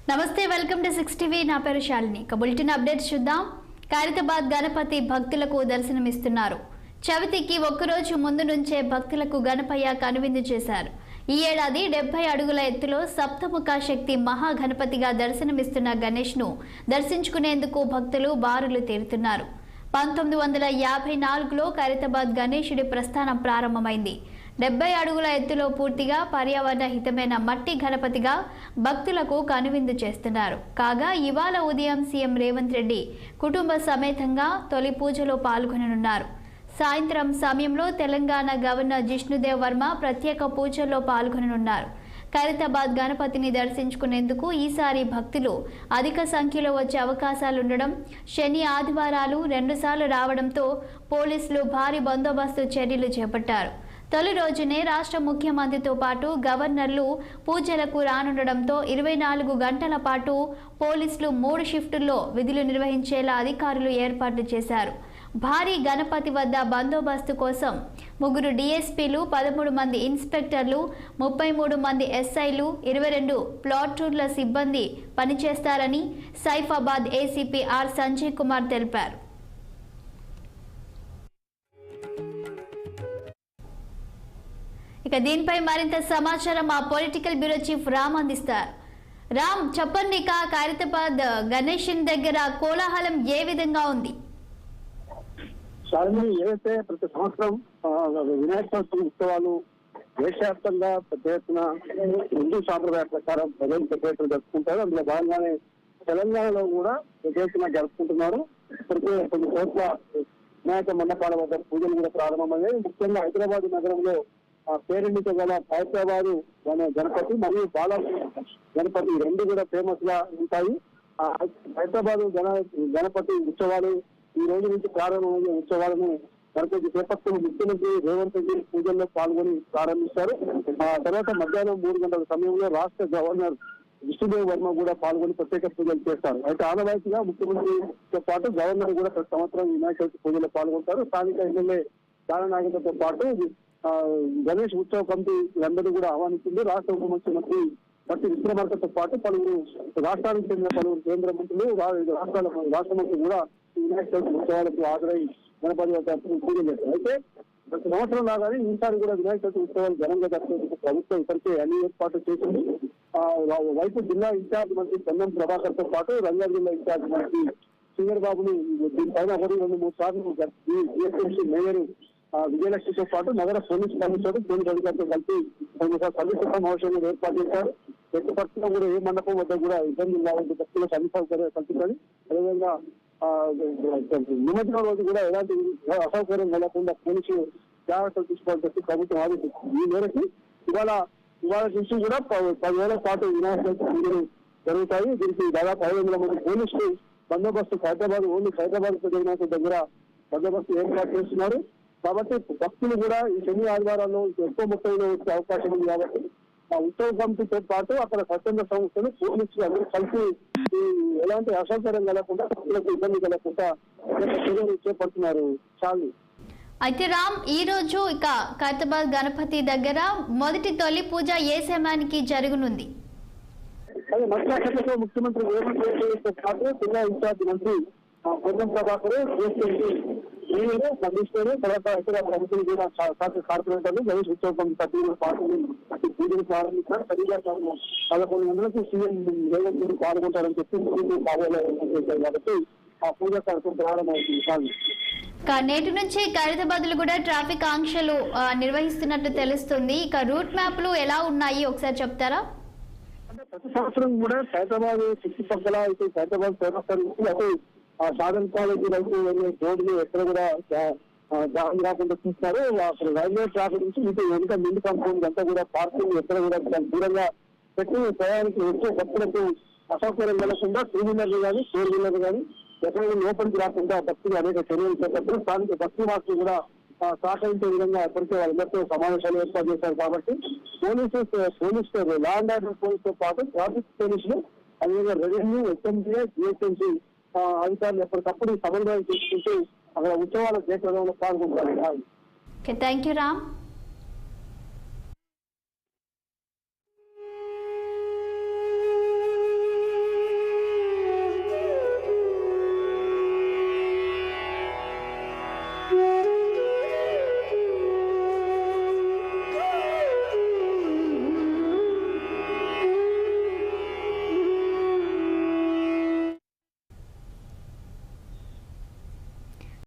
నమస్తే, welcome to 6 TV. నా పేరు శాలిని. బులెటిన్ అప్డేట్స్ చూద్దాం. ఖైరతాబాద్ గణపతి భక్తులకు దర్శనమిస్తున్నారు. చవితికి ఒక్కరోజు ముందు నుంచే భక్తులకు గణపయ్య కనువిందు చేశారు. ఈ ఏడాది 70 అడుగుల ఎత్తులో సప్తముఖ శక్తి మహాగణపతిగా దర్శనమిస్తున్న గణేష్ ను దర్శించుకునేందుకు భక్తులు బారులు తీరుతున్నారు. 1954లో ఖైరతాబాద్ గణేశుడి ప్రస్థానం ప్రారంభమైంది. 70 అడుగుల ఎత్తులో పూర్తిగా పర్యావరణ హితమైన మట్టి గణపతిగా భక్తులకు కనువిందు చేస్తున్నారు. కాగా ఇవాళ ఉదయం సీఎం రేవంత్ రెడ్డి కుటుంబ సమేతంగా తొలి పూజలో పాల్గొననున్నారు. సాయంత్రం సమయంలో తెలంగాణ గవర్నర్ జిష్ణుదేవ్ వర్మ ప్రత్యేక పూజల్లో పాల్గొననున్నారు. ఖైరతాబాద్ గణపతిని దర్శించుకునేందుకు ఈసారి భక్తులు అధిక సంఖ్యలో వచ్చే అవకాశాలుండడం, శని ఆదివారాలు 2 సార్లు రావడంతో పోలీసులు భారీ బందోబస్తు చర్యలు చేపట్టారు. తొలి రోజునే రాష్ట్ర ముఖ్యమంత్రితో పాటు గవర్నర్లు పూజలకు రానుండడంతో 24 గంటల పాటు పోలీసులు 3 షిఫ్టుల్లో విధులు నిర్వహించేలా అధికారులు ఏర్పాట్లు చేశారు. భారీ గణపతి వద్ద బందోబస్తు కోసం 3 డీఎస్పీలు, 13 మంది ఇన్స్పెక్టర్లు, 33 మంది ఎస్ఐలు, 22 ప్లాటూన్ల సిబ్బంది పనిచేస్తారని సైఫాబాద్ ఏసీపీ ఆర్ సంజయ్ కుమార్ తెలిపారు. ఇక దీనిపై మరింత సమాచారం మా పొలిటికల్ బ్యూరో చీఫ్ రామ్ అందిస్తారు. రామ్, చెప్పండి, ఖైరతాబాద్ గణేష్ దగ్గర కోలాహలం ఏ విధంగా ఉంది? ఏదైతే ప్రతి సంవత్సరం వినాయక చవితి ఉత్సవాలు దేశవ్యాప్తంగా పెద్ద ఎత్తున హిందూ సాంప్రదాయ ప్రకారం ప్రజలు పెద్ద ఎత్తున జరుపుకుంటారు. అందులో భాగంగానే తెలంగాణలో కూడా పెద్ద ఎత్తున జరుపుకుంటున్నారు. ఇప్పటికే కొన్ని చోట్ల వినాయక మండపాల వద్ద పూజలు కూడా ప్రారంభమయ్యాయి. ముఖ్యంగా హైదరాబాద్ నగరంలో పేరెన్నిక గల ఖైరతాబాద్ గణపతి మరియు బాలాపూర్ గణపతి 2 కూడా ఫేమస్ గా ఉంటాయి. ఖైరతాబాద్ గణపతి ఉత్సవాలు ఈ రోజు నుంచి ప్రారంభమయ్యే ఉత్సవాలను గణపతి చేపట్టుకుని ముఖ్యమంత్రి రేవంత్ రెడ్డి పూజల్లో పాల్గొని ప్రారంభిస్తారు. ఆ తర్వాత మధ్యాహ్నం 3 గంటల సమయంలో రాష్ట్ర గవర్నర్ జిష్ణుదేవ్ వర్మ కూడా పాల్గొని ప్రత్యేక పూజలు చేస్తారు. అయితే ఆనవాయితీగా ముఖ్యమంత్రితో పాటు గవర్నర్ కూడా ప్రతి సంవత్సరం వినాయక చవితి పూజల్లో పాల్గొంటారు. స్థానిక ఎమ్మెల్యే దాననాగేంద్రతో పాటు గణేష్ ఉత్సవ కమిటీ అందరూ కూడా ఆహ్వానించింది. రాష్ట్ర ఉప ముఖ్యమంత్రి బట్టి విక్రమార్కతో పాటు పలువురు రాష్ట్రానికి చెందిన పలువురు కేంద్ర మంత్రులు, రాష్ట్ర మంత్రులు కూడా వినాయక చవితి ఉత్సవాలకు హాజరై గణపతి పూజలు చేస్తారు. అయితే ప్రతి సంవత్సరం లాగానే ఈసారి కూడా వినాయక చవితి ఉత్సవాలు ఘనంగా జరిపేందుకు ప్రభుత్వం ఇప్పటికే అన్ని ఏర్పాట్లు చేసింది. వైపు జిల్లా ఇన్ఛార్జ్ మంత్రి పొన్నం ప్రభాకర్ తో పాటు రంగారెడ్డి జిల్లా ఇన్ఛార్జ్ మంత్రి శ్రీధర్ బాబుని దీనిపైన 2-3 సార్లు జిఎస్ఎంసీ మేయర్ విజయలక్ష్మితో పాటు నగర పోలీస్ కమిషనర్ పోలీస్ అధికారులతో కలిసి సర్వీస్ సమావేశాన్ని ఏర్పాటు చేశారు. ఎట్టి పరిస్థితుల్లో కూడా ఏ మండపం వద్ద కూడా ఇబ్బంది లేకుండా భక్తులకు అన్ని సౌకర్యాలు కల్పించాలి. అదేవిధంగా నిమజ్జనం రోజు కూడా ఎలాంటి అసౌకర్యం కలగకుండా పోలీసు జాగ్రత్తలు తీసుకోవాలని చెప్పి ప్రభుత్వం ఆదేశించింది. ఈ మేరకు ఇవాళ నుంచి కూడా 10 వేల పాటు వినాయక చవితి పూజలు జరుగుతాయి. దీనికి దాదాపు 500 మంది పోలీసులు బందోబస్తు ఓన్లీ ఖైరతాబాద్ వినాయకుల దగ్గర బందోబస్తు ఏర్పాటు చేస్తున్నారు. కాబట్టి భక్తులు కూడా ఈ శని ఆదివారాల్లో ఎక్కువ మొత్తంలో వచ్చే అవకాశం ఉంది. కాబట్టి ఆ ఉత్సవ కమిటీతో పాటు అక్కడ స్వచ్ఛంద సంస్థలు పోలీసులు అందరూ కలిసి ఎలాంటి అసౌకర్యం కలగకుండా భక్తులకు ఇబ్బంది కలగకుండా చర్యలు చేపడుతున్నారు. చాలు. అయితే రామ్, ఈ రోజు ఇక ఖైరతాబాద్ గణపతి దగ్గర మొదటి తొలి పూజ ఏ సమయానికి జరగనుంది? అదే మధ్యాహ్నంలో ముఖ్యమంత్రి రేవంత్ రెడ్డితో పాటు జిల్లా ఇన్ఛార్జ్ మంత్రి పొన్నం ప్రభాకర్ స్పందిస్తారు. తర్వాత ఇతర ప్రభుత్వం కూడా కార్పొరేటర్లు గణేష్ ఉత్సవ కమిటీ సభ్యులు పాల్గొని పూజలు ప్రారంభిస్తారు. సరిగా 11 గంటలకు సీఎం రేవంత్ రెడ్డి పాల్గొంటారని చెప్పి కాబట్టి ఆ పూజ కార్యక్రమం ప్రారంభమవుతుంది. నేటి నుంచి ఖైరతాబాద్ లో కూడా ట్రాఫిక్ ఆంక్షలు నిర్వహిస్తున్నట్టు తెలుస్తుంది. ఇక రూట్ మ్యాప్లు ఎలా ఉన్నాయి ఒకసారి చెప్తారా? అంటే ప్రతి సంవత్సరం కూడా ఖైరతాబాద్ చుట్టుపక్కల ఇటు ఖైరతాబాద్ ఫేమస్ అటు సాధన కాలేజీ వైపు వెళ్ళే రోడ్లు ఎక్కడ కూడా జామ్ రాకుండా చూస్తారు. అక్కడ రైల్వే ట్రాఫిక్ నుంచి ఇటు వెనుక మిండి కాంపౌండ్ అంతా కూడా పార్కింగ్ ఎక్కడ కూడా దూరంగా పెట్టి ప్రయాణికి వచ్చే భక్తులకు అసౌకర్యం కలగకుండా 2 వీలర్లు కానీ 4 వీలర్లు కానీ ఎక్కడ లోపలికి రాకుండా భక్తులు అనేక చర్యలు చేపట్టారు. స్థానిక భక్తి వాసులు కూడా సహకరించే విధంగా ఎప్పటికే వాళ్ళందరితో సమావేశాలు ఏర్పాటు చేశారు. కాబట్టి పోలీసు లా అండ్ ఆర్డర్ పోలీసుతో పాటు ట్రాఫిక్ పోలీసులు అదేవిధంగా రెవెన్యూ, ఎస్ఎంసీ, జిహెచ్ఎంసీ అధికారులు ఎప్పటికప్పుడు సమన్వయం చేసుకుంటూ అక్కడ ఉత్సవాల జయప్రదంలో పాల్గొంటారు. Thank you Ram.